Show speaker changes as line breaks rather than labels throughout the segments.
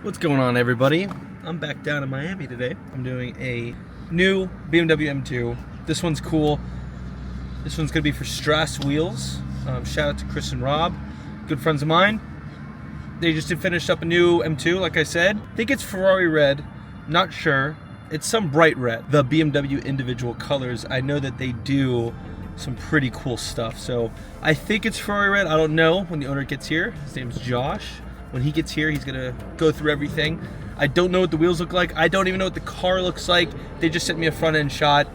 What's going on, everybody? I'm back down in Miami today. I'm doing a new BMW M2. This one's cool. This one's gonna be for Strasse Wheels. Shout out to Chris and Rob, good friends of mine. They just finished up a new M2, like I said. I think it's Ferrari red, not sure. It's some bright red. The BMW individual colors, I know that they do some pretty cool stuff. So I think it's Ferrari red, I don't know when the owner gets here. His name's Josh. When he gets here, he's gonna go through everything. I don't know what the wheels look like. I don't even know what the car looks like. They just sent me a front end shot,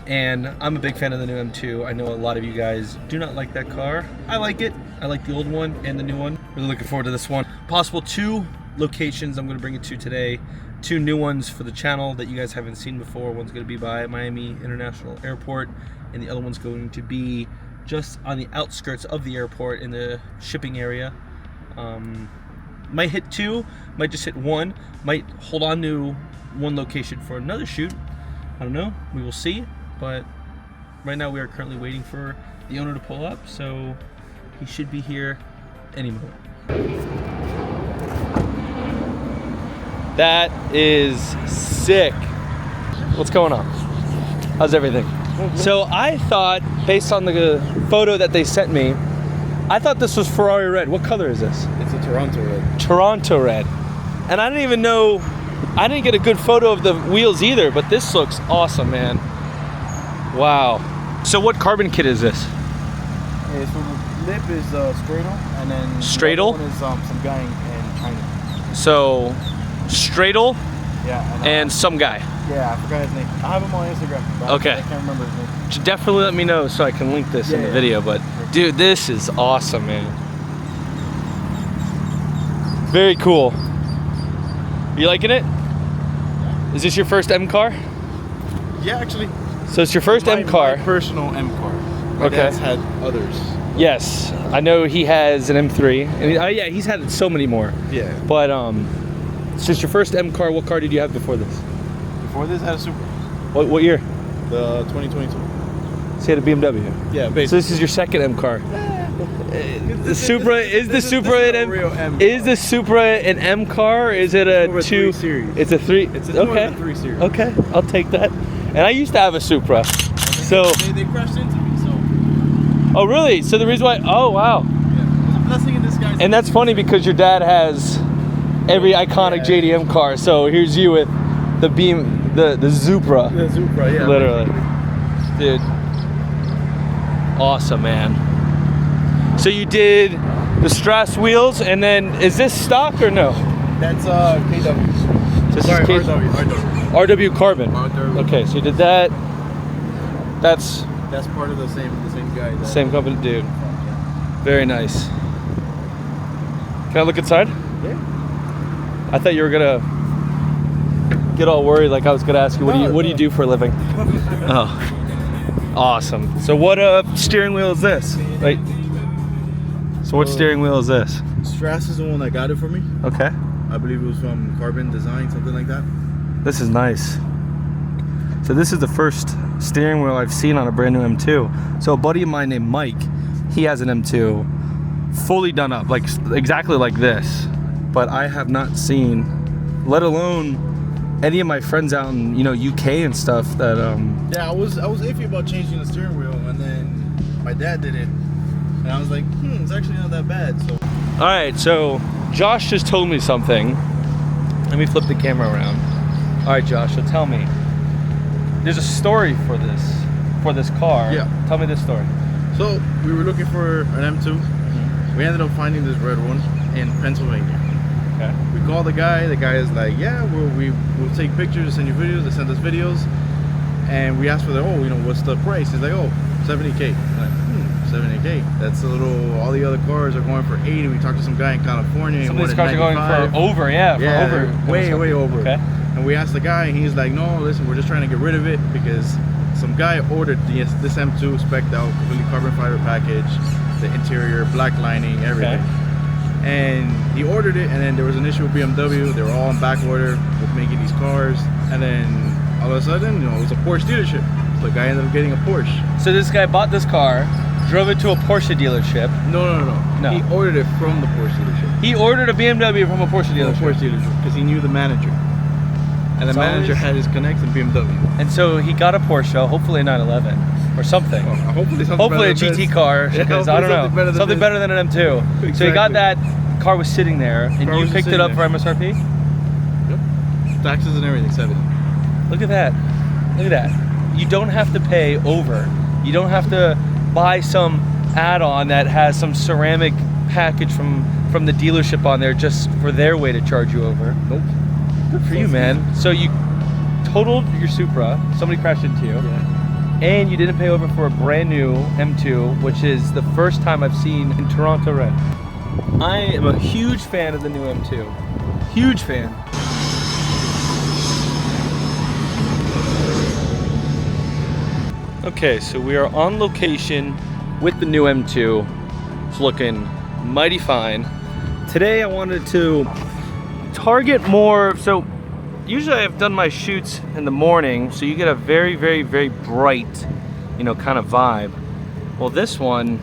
and I'm a big fan of the new M2. I know a lot of you guys do not like that car. I like it. I like the old one and the new one. Really looking forward to this one. Possible 2 locations I'm gonna bring it to today. 2 new ones for the channel that you guys haven't seen before. One's gonna be by Miami International Airport, and the other one's going to be just on the outskirts of the airport in the shipping area. Might hit 2, might just hit 1, might hold on to 1 location for another shoot. I don't know, we will see. But right now we are currently waiting for the owner to pull up, so he should be here any moment. That is sick. What's going on? How's everything? So I thought, based on the photo that they sent me, I thought this was Ferrari red. What color is this?
It's a Toronto red.
Toronto red. And I didn't even know, I didn't get a good photo of the wheels either, but this looks awesome, man. Wow. So what carbon kit is this?
Yeah, so the lip is Straddle, and then
Straddle?
the other one is some guy in China.
So, Straddle
Yeah.
and some guy.
Yeah, I forgot his name. I have him on Instagram. But
Okay.
I can't remember his name.
Definitely let me know so I can link this in the video, but dude, this is awesome, man. Very cool. You liking it? Is this your first M car?
Yeah, actually.
So it's your first M car.
My personal M car. My dad's had others.
Yes, I know he has an M3. And yeah, he's had so many more.
Yeah.
But it's just your first M car. What car did you have before this?
Before this, I had a Supra.
What year?
The 2022.
So you had a BMW.
Yeah, basically.
So this is your second M car. The Supra is the Supra an M? Is the Supra an M car? Or is it a 2
series?
It's a 3.
It's more
okay.
of a 3 series.
Okay, I'll take that. And I used to have a Supra. So.
They crashed into me. So.
Oh really? So the reason why? Oh wow.
Yeah. It was a blessing in disguise.
And that's funny because your dad has every iconic JDM car. So here's you with the the Supra.
The Supra, yeah.
Literally. Dude. Awesome, man. So you did the Strasse Wheels, and then is this stock or no?
That's KW.
This
Sorry,
is RW Carbon.
RW.
Okay, so you did that. That's
part of the same guy.
same company, dude. Very nice. Can I look inside?
Yeah.
I thought you were gonna get all worried, like I was gonna ask you, what do you do for a living? Oh, awesome. So what steering wheel is this? Right. So what steering wheel is this?
Strasse is the one that got it for me.
Okay.
I believe it was from Carbon Design, something like that.
This is nice. So this is the first steering wheel I've seen on a brand new M2. So a buddy of mine named Mike, he has an M2 fully done up, like exactly like this. But I have not seen, let alone any of my friends out in UK and stuff that
Yeah, I was iffy about changing the steering wheel, and then my dad did it, and I was like, it's actually not that bad. So.
All right, so Josh just told me something. Let me flip the camera around. All right, Josh, so tell me. There's a story for this car.
Yeah.
Tell me this story.
So we were looking for an M2. We ended up finding this red one in Pennsylvania.
Okay.
We called the guy. The guy is like, yeah, we'll take pictures, send you videos. They send us videos, and we asked for what's the price? He's like, oh, 70K. I'm like, 70K. That's a little. All the other cars are going for 80. We talked to some guy in California.
Some of these cars are going for over,
way over.
Okay.
And we asked the guy, and he's like, no, listen, we're just trying to get rid of it because some guy ordered this M2 spec'd out, completely carbon fiber package, the interior, black lining, everything. Okay. And he ordered it, and then there was an issue with BMW. They were all in back order with making these cars, and then all of a sudden, it was a Porsche dealership. So the guy ended up getting a Porsche.
So this guy bought this car, drove it to a Porsche dealership.
No. He ordered it from the Porsche dealership.
He ordered a BMW from a Porsche dealership.
Porsche dealership, because he knew the manager. And the manager had his connects in BMW.
And so he got a Porsche, hopefully a 911 or something.
Oh, hopefully
a GT car, because I don't know. Something better than an M2. Exactly. So he got that, car was sitting there, and you picked it up for MSRP?
Yep. Taxes and everything, 70.
Look at that. Look at that. You don't have to pay over. You don't have to buy some add-on that has some ceramic package from the dealership on there just for their way to charge you over.
Nope.
Good for you, man. So you totaled your Supra, somebody crashed into you, and you didn't pay over for a brand new M2, which is the first time I've seen in Toronto Red. I am a huge fan of the new M2. Huge fan. Okay, so we are on location with the new M2. It's looking mighty fine. Today I wanted to target more, so usually I've done my shoots in the morning, so you get a very, very, very bright, you know, kind of vibe. Well, this one,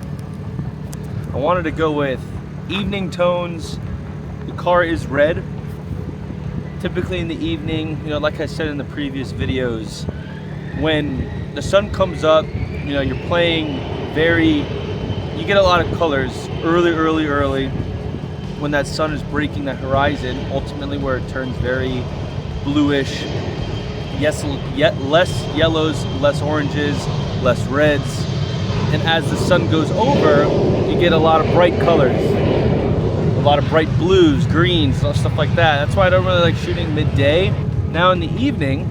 I wanted to go with evening tones. The car is red. Typically in the evening, you know, like I said in the previous videos, when the sun comes up, you know, you're playing you get a lot of colors early when that sun is breaking the horizon, ultimately where it turns very bluish. Yes, yet less yellows, less oranges, less reds. And as the sun goes over, you get a lot of bright colors. A lot of bright blues, greens, stuff like that. That's why I don't really like shooting midday. Now in the evening,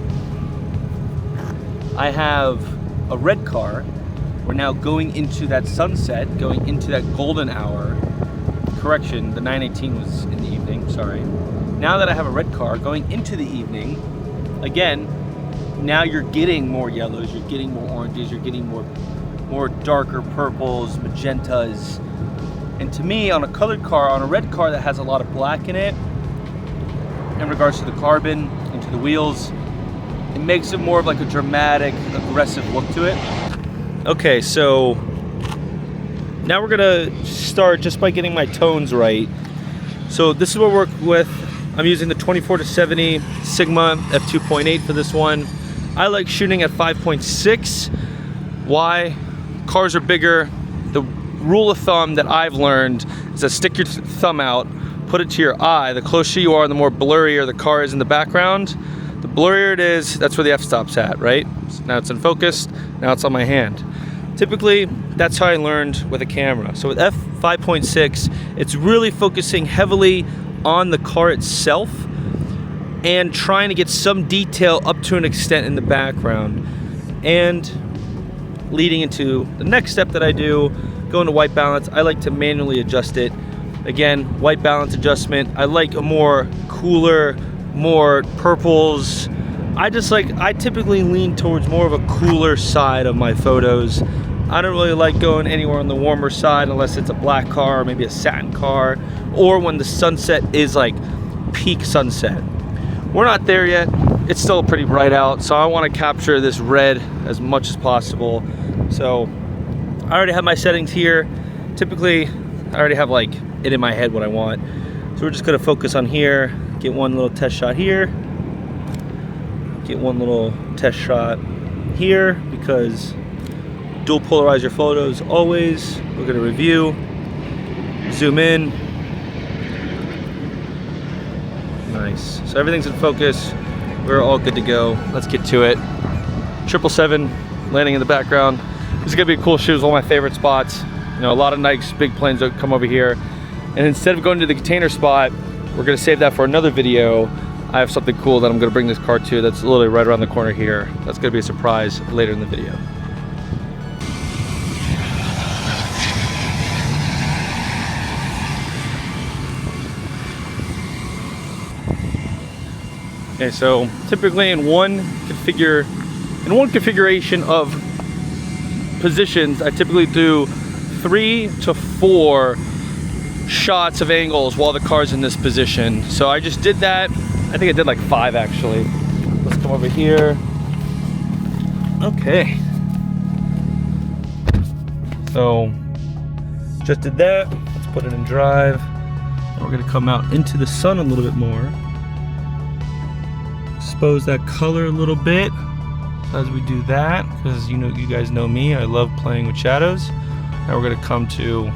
I have a red car. We're now going into that sunset, going into that golden hour. Correction, the 918 was in the evening, sorry. Now that I have a red car going into the evening, again, now you're getting more yellows, you're getting more oranges, you're getting more darker purples, magentas. And to me, on a colored car, on a red car that has a lot of black in it, in regards to the carbon and to the wheels, it makes it more of like a dramatic, aggressive look to it. Okay, so now we're gonna start just by getting my tones right. So this is what we're working with. I'm using the 24-70 Sigma f2.8 for this one. I like shooting at 5.6. Why? Cars are bigger. The rule of thumb that I've learned is that stick your thumb out, put it to your eye. The closer you are, the more blurrier the car is in the background. The blurrier it is, that's where the f-stop's at, right? So now it's in focus, now it's on my hand. Typically, that's how I learned with a camera. So with f5.6, it's really focusing heavily on the car itself and trying to get some detail up to an extent in the background. And leading into the next step that I do, going to white balance, I like to manually adjust it. Again, white balance adjustment, I like a more cooler, more purples. I typically lean towards more of a cooler side of my photos. I don't really like going anywhere on the warmer side unless it's a black car or maybe a satin car, or when the sunset is like peak sunset. We're not there yet. It's still pretty bright out, so I want to capture this red as much as possible. So I already have my settings here. Typically, I already have like it in my head what I want. So we're just gonna focus on here, get one little test shot here, get one little test shot here, because dual polarizer photos always. We're gonna review, zoom in. Nice, so everything's in focus. We're all good to go. Let's get to it. 777 landing in the background. This is gonna be a cool shoot. It's one of my favorite spots. You know, a lot of nice big planes that come over here. And instead of going to the container spot, we're gonna save that for another video. I have something cool that I'm gonna bring this car to that's literally right around the corner here. That's gonna be a surprise later in the video. Okay, so typically in one configuration of positions, I typically do 3 to 4 shots of angles while the car's in this position. So I just did that. I think I did like 5 actually. Let's come over here. Okay. So just did that. Let's put it in drive. We're gonna come out into the sun a little bit more. Expose that color a little bit as we do that, because you guys know me, I love playing with shadows. Now we're gonna come to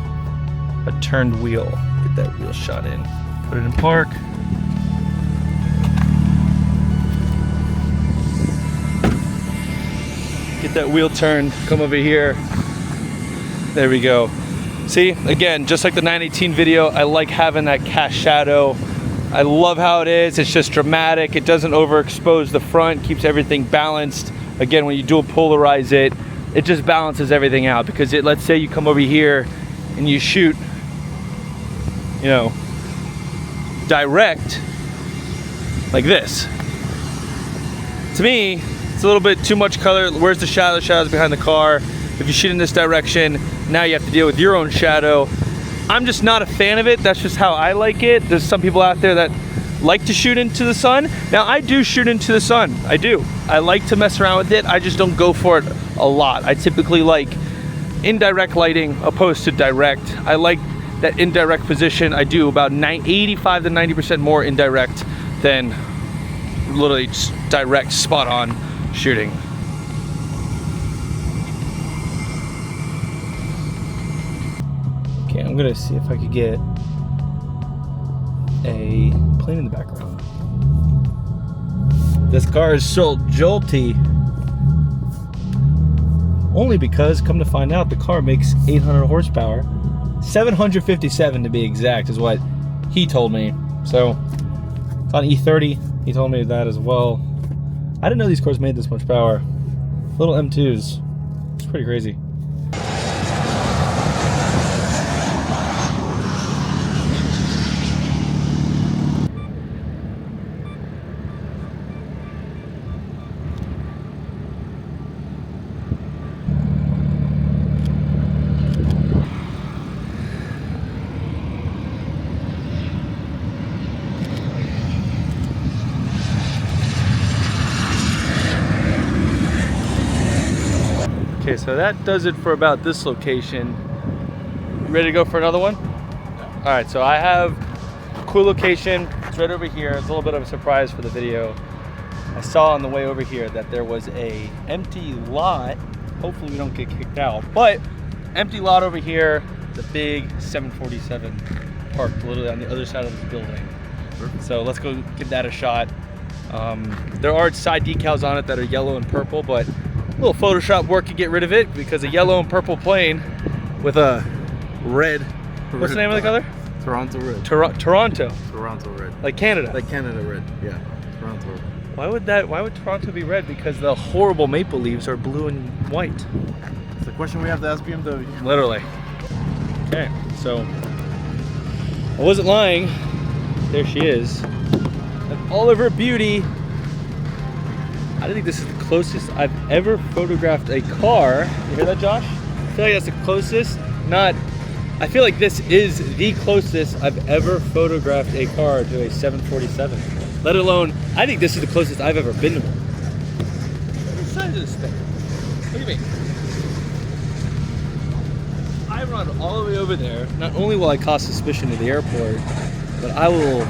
a turned wheel. Get that wheel shot in. Put it in park. Get that wheel turned, come over here. There we go. See, again, just like the 918 video, I like having that cast shadow. I love how it is. It's just dramatic. It doesn't overexpose the front, keeps everything balanced. Again, when you dual polarize it, it just balances everything out, because let's say you come over here and you shoot, direct like this. To me, it's a little bit too much color. Where's the shadow? The shadow's behind the car. If you shoot in this direction, now you have to deal with your own shadow. I'm just not a fan of it. That's just how I like it. There's some people out there that like to shoot into the sun. Now, I do shoot into the sun. I do. I like to mess around with it. I just don't go for it a lot. I typically like indirect lighting opposed to direct. I like that indirect position. I do about 85 to 90% more indirect than literally just direct, spot on shooting. Okay, I'm gonna see if I could get a plane in the background. This car is so jolty. Only because, come to find out, the car makes 800 horsepower. 757 to be exact is what he told me. So, it's on E30. He told me that as well. I didn't know these cars made this much power. Little M2s. It's pretty crazy. Okay, so that does it for about this location. You ready to go for another one? Yeah. All right, so I have a cool location. It's right over here. It's a little bit of a surprise for the video. I saw on the way over here that there was a empty lot. Hopefully we don't get kicked out, but empty lot over here. The big 747 parked literally on the other side of the building. So let's go give that a shot. There are side decals on it that are yellow and purple, but a little Photoshop work to get rid of it, because a yellow and purple plane with a red. What's the name of the color?
Toronto Red.
Toronto.
Toronto Red.
Like Canada.
Like Canada Red. Yeah. Toronto Red.
Why would Toronto be red? Because the horrible maple leaves are blue and white.
It's a question we have to ask BMW.
Literally. Okay, so I wasn't lying. There she is. And all of her beauty. I think this is the closest I've ever photographed a car. You hear that, Josh? I feel like that's the closest. I feel like this is the closest I've ever photographed a car to a 747. Let alone, I think this is the closest I've ever been to one. Look at the size of this thing. Look at me. I run all the way over there. Not only will I cause suspicion to the airport, but I will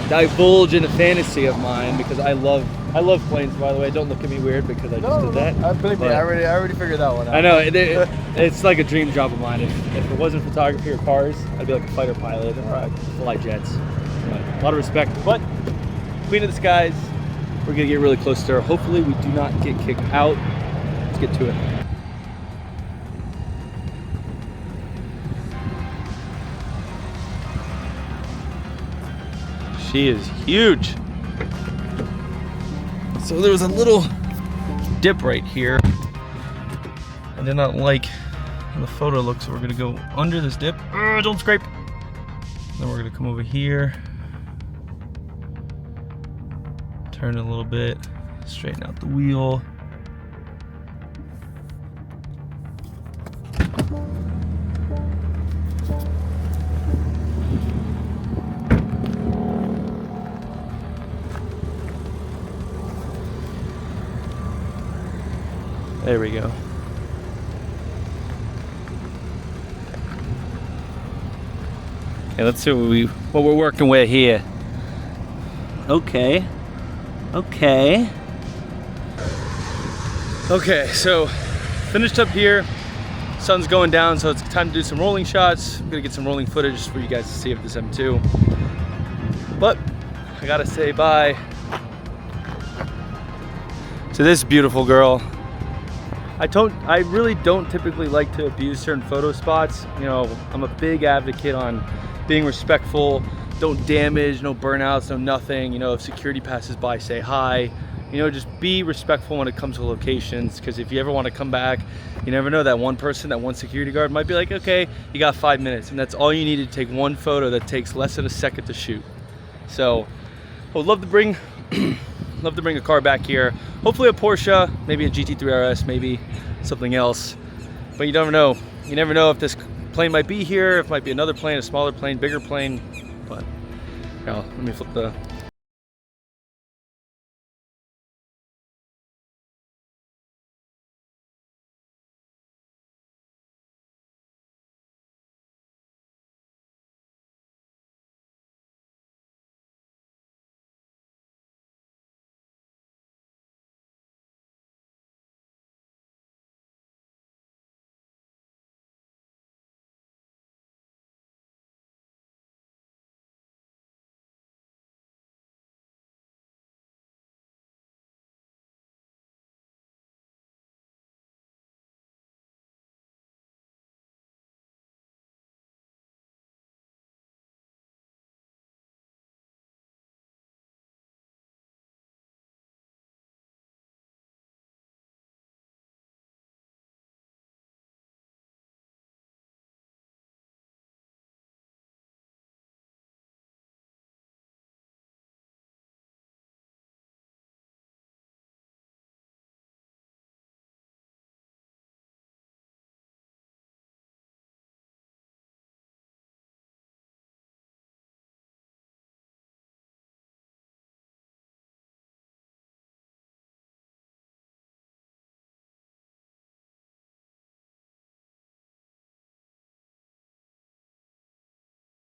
divulge in a fantasy of mine, because I love planes, by the way. Don't look at me weird because I just did that.
Believe me, I already figured that one out.
I know, it's like a dream job of mine. If it wasn't photography or cars, I'd be like a fighter pilot. I'd probably fly jets. A lot of respect. But Queen of the Skies, we're gonna get really close to her. Hopefully we do not get kicked out. Let's get to it. She is huge. So there was a little dip right here. I did not like how the photo looks, so we're gonna go under this dip. Don't scrape. Then we're gonna come over here, turn it a little bit, straighten out the wheel. There we go. Okay, let's see what we're working with here. Okay. Okay. Okay, so finished up here. Sun's going down, so it's time to do some rolling shots. I'm gonna get some rolling footage for you guys to see of this M2. But I gotta say bye to this beautiful girl. I really don't typically like to abuse certain photo spots. You know, I'm a big advocate on being respectful, don't damage, no burnouts, no nothing. You know, if security passes by, say hi. You know, just be respectful when it comes to locations, because if you ever want to come back, you never know, that one person, that one security guard might be like, okay, you got 5 minutes, and that's all you need to take one photo that takes less than a second to shoot. So I would love to bring a car back here. Hopefully a Porsche, maybe a GT3 RS, maybe something else. But you never know. You never know if this plane might be here, if it might be another plane, a smaller plane, bigger plane. But you know, let me flip the